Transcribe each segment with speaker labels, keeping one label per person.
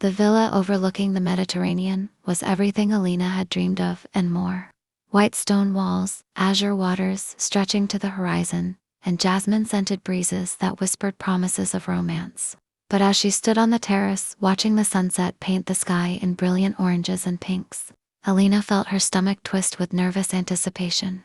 Speaker 1: The villa overlooking the Mediterranean was everything Alina had dreamed of and more. White stone walls, azure waters stretching to the horizon, and jasmine-scented breezes that whispered promises of romance. But as she stood on the terrace, watching the sunset paint the sky in brilliant oranges and pinks, Alina felt her stomach twist with nervous anticipation.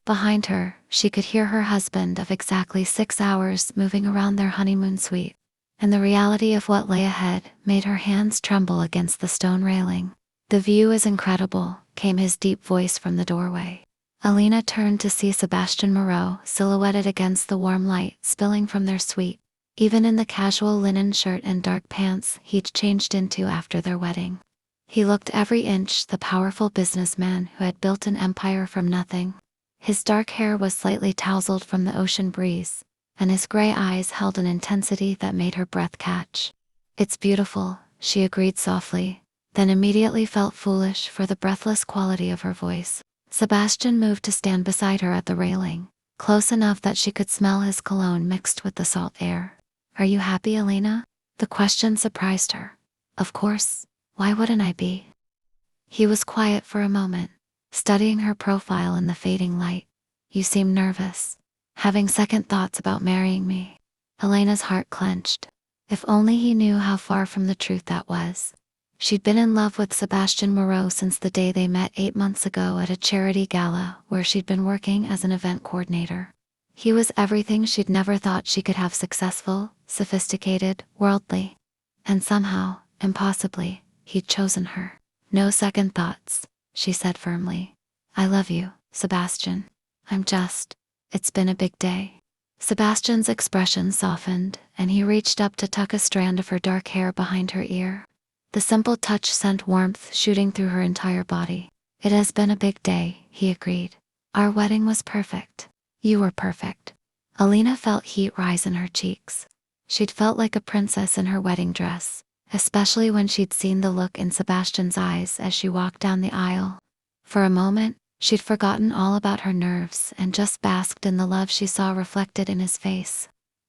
Speaker 1: Behind her, she could hear her husband of exactly 6 hours moving around their honeymoon suite, and the reality of what lay ahead made her hands tremble against the stone railing. "The view is incredible," came his deep voice from the doorway. Alina turned to see Sebastian Moreau silhouetted against the warm light spilling from their suite, even in the casual linen shirt and dark pants he'd changed into after their wedding. He looked every inch the powerful businessman who had built an empire from nothing. His dark hair was slightly tousled from the ocean breeze, and his gray eyes held an intensity that made her breath catch. "It's beautiful," she agreed softly, then immediately felt foolish for the breathless quality of her voice. Sebastian moved to stand beside her at the railing, close enough that she could smell his cologne mixed with the salt air. "Are you happy, Alina?" The question surprised her. "Of course, why wouldn't I be?" He was quiet for a moment, studying her profile in the fading light. "You seem nervous. Having second thoughts about marrying me?" Elena's heart clenched. If only he knew how far from the truth that was. She'd been in love with Sebastian Moreau since the day they met 8 months ago at a charity gala where she'd been working as an event coordinator. He was everything she'd never thought she could have: successful, sophisticated, worldly. And somehow, impossibly, he'd chosen her. "No second thoughts," she said firmly. "I love you, Sebastian. It's been a big day." Sebastian's expression softened, and he reached up to tuck a strand of her dark hair behind her ear. The simple touch sent warmth shooting through her entire body. "It has been a big day," he agreed. "Our wedding was perfect. You were perfect." Alina felt heat rise in her cheeks. She'd felt like a princess in her wedding dress, especially when she'd seen the look in Sebastian's eyes as she walked down the aisle. For a moment, she'd forgotten all about her nerves and just basked in the love she saw reflected in his face.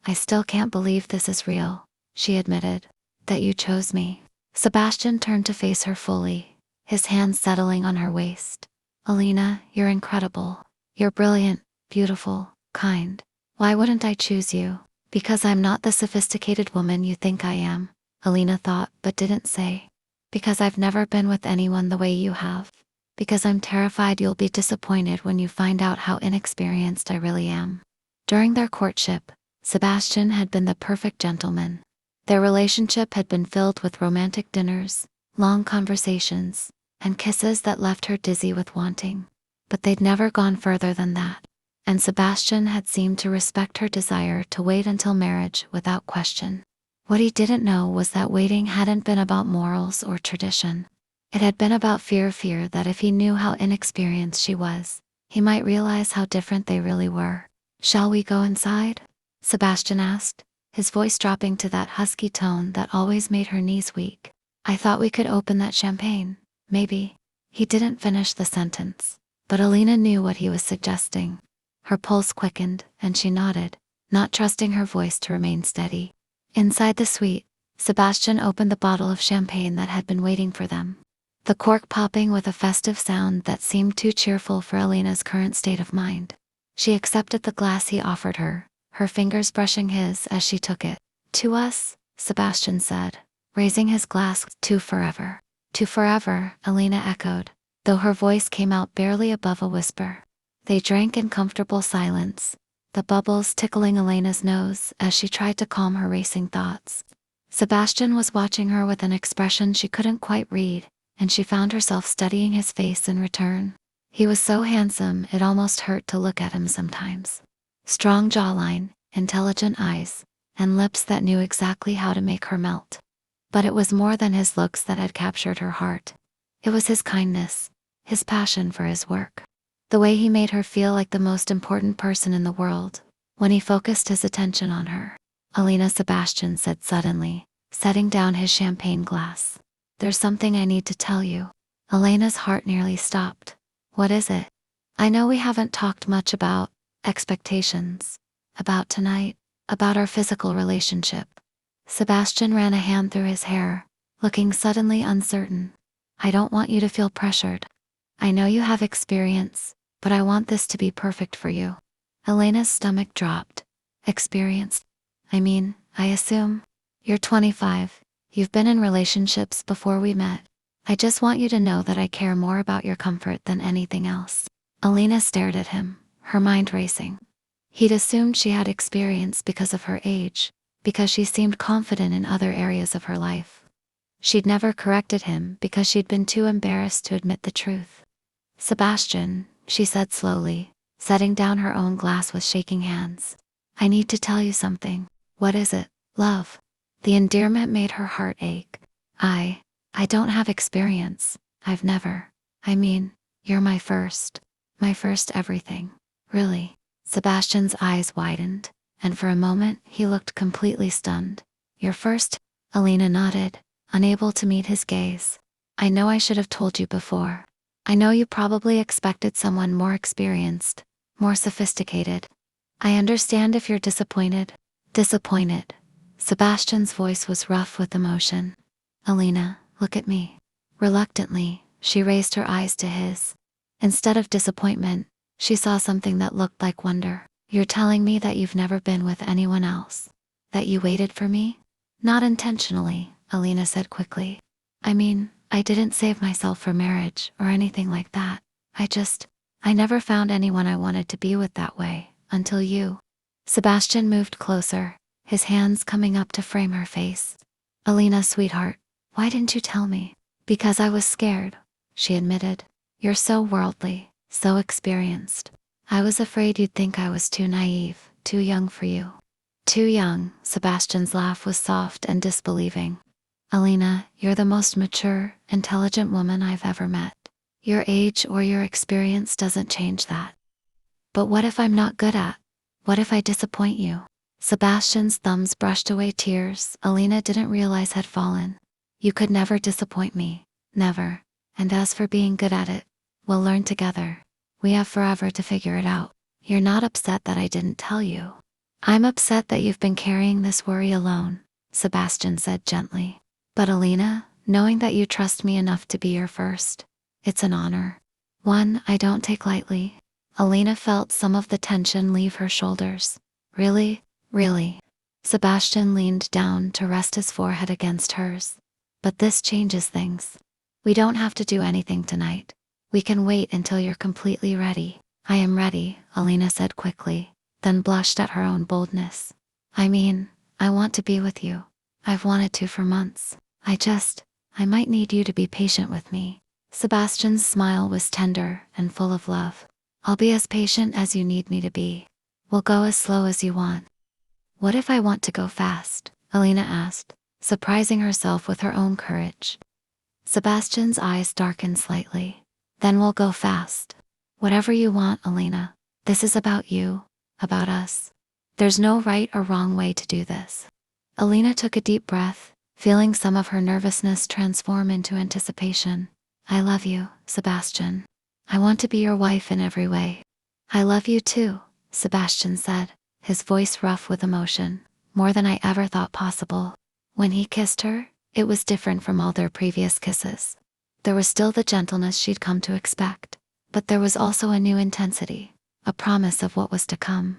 Speaker 1: "I still can't believe this is real," she admitted. "That you chose me." Sebastian turned to face her fully, his hands settling on her waist. "Alina, you're incredible. You're brilliant, beautiful, kind. Why wouldn't I choose you?" "Because I'm not the sophisticated woman you think I am," Alina thought but didn't say. "Because I've never been with anyone the way you have. Because I'm terrified you'll be disappointed when you find out how inexperienced I really am." During their courtship, Sebastian had been the perfect gentleman. Their relationship had been filled with romantic dinners, long conversations, and kisses that left her dizzy with wanting. But they'd never gone further than that. And Sebastian had seemed to respect her desire to wait until marriage without question. What he didn't know was that waiting hadn't been about morals or tradition. It had been about fear that if he knew how inexperienced she was, he might realize how different they really were. "Shall we go inside?" Sebastian asked, his voice dropping to that husky tone that always made her knees weak. "I thought we could open that champagne, maybe." He didn't finish the sentence, but Alina knew what he was suggesting. Her pulse quickened, and she nodded, not trusting her voice to remain steady. Inside the suite, Sebastian opened the bottle of champagne that had been waiting for them, the cork popping with a festive sound that seemed too cheerful for Alina's current state of mind. She accepted the glass he offered her, her fingers brushing his as she took it. "To us," Sebastian said, raising his glass. "To forever." "To forever," Alina echoed, though her voice came out barely above a whisper. They drank in comfortable silence, the bubbles tickling Elena's nose as she tried to calm her racing thoughts. Sebastian was watching her with an expression she couldn't quite read, and she found herself studying his face in return. He was so handsome it almost hurt to look at him sometimes. Strong jawline, intelligent eyes, and lips that knew exactly how to make her melt. But it was more than his looks that had captured her heart. It was his kindness, his passion for his work. The way he made her feel like the most important person in the world, when he focused his attention on her. "Alina," Sebastian said suddenly, setting down his champagne glass. "There's something I need to tell you." Elena's heart nearly stopped. "What is it?" "I know we haven't talked much about expectations, about tonight, about our physical relationship." Sebastian ran a hand through his hair, looking suddenly uncertain. I don't want you to feel pressured. I know you have experience, but I want this to be perfect for you. Elena's stomach dropped. Experience? I assume. You're 25. You've been in relationships before we met. I just want you to know that I care more about your comfort than anything else. Elena stared at him, her mind racing. He'd assumed she had experience because of her age, because she seemed confident in other areas of her life. She'd never corrected him because she'd been too embarrassed to admit the truth. Sebastian, she said slowly, setting down her own glass with shaking hands. I need to tell you something. What is it, love? The endearment made her heart ache. I don't have experience. I've never. You're my first everything. Really? Sebastian's eyes widened, and for a moment he looked completely stunned. Your first? Elena nodded, unable to meet his gaze. I know I should have told you before. I know you probably expected someone more experienced, more sophisticated. I understand if you're disappointed. Disappointed. Sebastian's voice was rough with emotion. Elena, look at me. Reluctantly, she raised her eyes to his. Instead of disappointment, she saw something that looked like wonder. You're telling me that you've never been with anyone else? That you waited for me? Not intentionally, Elena said quickly. I didn't save myself for marriage or anything like that. I never found anyone I wanted to be with that way, until you. Sebastian moved closer, his hands coming up to frame her face. Elena, sweetheart, why didn't you tell me? Because I was scared, she admitted. You're so worldly, so experienced. I was afraid you'd think I was too naive, too young for you. Too young, Sebastian's laugh was soft and disbelieving. Elena, you're the most mature, intelligent woman I've ever met. Your age or your experience doesn't change that. But what if I'm not good at? What if I disappoint you? Sebastian's thumbs brushed away tears Elena didn't realize had fallen. You could never disappoint me. Never. And as for being good at it, we'll learn together. We have forever to figure it out. You're not upset that I didn't tell you. I'm upset that you've been carrying this worry alone, Sebastian said gently. But Elena, knowing that you trust me enough to be your first, it's an honor. One I don't take lightly. Elena felt some of the tension leave her shoulders. Really? Really? Sebastian leaned down to rest his forehead against hers. But this changes things. We don't have to do anything tonight. We can wait until you're completely ready. I am ready, Elena said quickly, then blushed at her own boldness. I want to be with you. I've wanted to for months. I might need you to be patient with me. Sebastian's smile was tender and full of love. I'll be as patient as you need me to be. We'll go as slow as you want. What if I want to go fast? Elena asked, surprising herself with her own courage. Sebastian's eyes darkened slightly. Then we'll go fast. Whatever you want, Elena. This is about you, about us. There's no right or wrong way to do this. Elena took a deep breath, feeling some of her nervousness transform into anticipation. I love you, Sebastian. I want to be your wife in every way. I love you too, Sebastian said, his voice rough with emotion, more than I ever thought possible. When he kissed her, it was different from all their previous kisses. There was still the gentleness she'd come to expect, but there was also a new intensity, a promise of what was to come.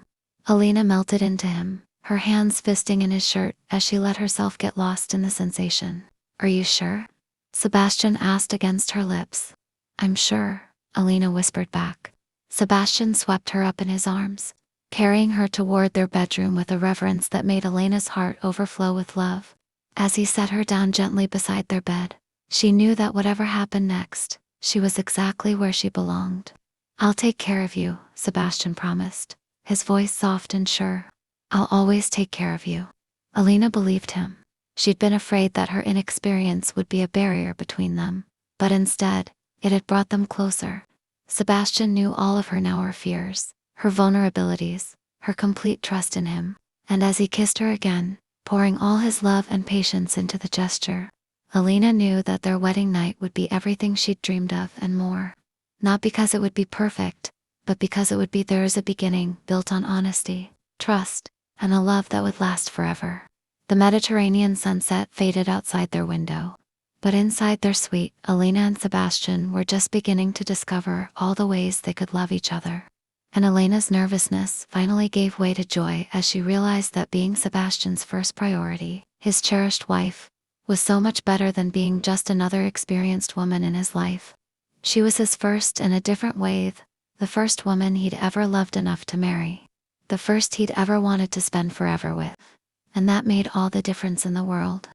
Speaker 1: Elena melted into him, her hands fisting in his shirt as she let herself get lost in the sensation. Are you sure? Sebastian asked against her lips. I'm sure, Elena whispered back. Sebastian swept her up in his arms, carrying her toward their bedroom with a reverence that made Elena's heart overflow with love. As he set her down gently beside their bed, she knew that whatever happened next, she was exactly where she belonged. I'll take care of you, Sebastian promised, his voice soft and sure. I'll always take care of you. Elena believed him. She'd been afraid that her inexperience would be a barrier between them, but instead, it had brought them closer. Sebastian knew all of her now her fears, her vulnerabilities, her complete trust in him, and as he kissed her again, pouring all his love and patience into the gesture, Elena knew that their wedding night would be everything she'd dreamed of and more. Not because it would be perfect, but because it would be theirs, a beginning built on honesty, trust, and a love that would last forever. The Mediterranean sunset faded outside their window, But inside their suite, Elena and Sebastian were just beginning to discover all the ways they could love each other. And Elena's nervousness finally gave way to joy as she realized that being Sebastian's first priority, his cherished wife, was so much better than being just another experienced woman in his life. She was his first in a different way, the first woman he'd ever loved enough to marry, the first he'd ever wanted to spend forever with. And that made all the difference in the world.